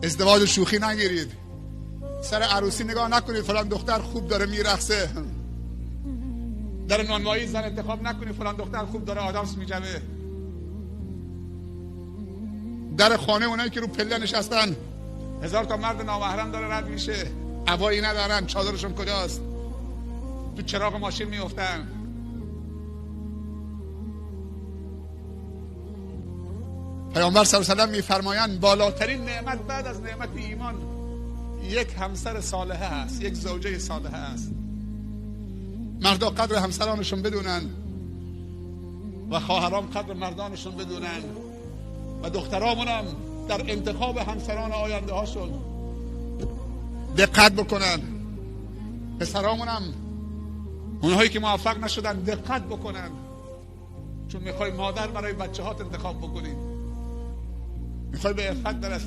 ازدواج شوخی نگیرید. سر عروسی نگاه نکنید فلان دختر خوب داره میرقصه. در نانوایی زن انتخاب نکنید فلان دختر خوب داره آدامس میجوه. در خانه اونایی که رو پله نشستن 1000 تا مرد نامحرم داره رد میشه، عبایی ندارن، چادرشون کجاست، تو چراغ ماشین میافتن. پیامبر صلی الله علیه و آله میفرمایند بالاترین نعمت بعد از نعمت ایمان یک همسر صالحه است، یک زوجه صالحه است. مردا قدر همسرانشون بدونن و خواهران قدر مردانشون بدونن و دخترامون هم در انتخاب همسران آینده هاشون دقت بکنن. پسرامون هم اونهایی که موفق نشدن دقت بکنن، چون میخوای مادر برای بچه هات انتخاب بکنی، میخوای به عفت برسی.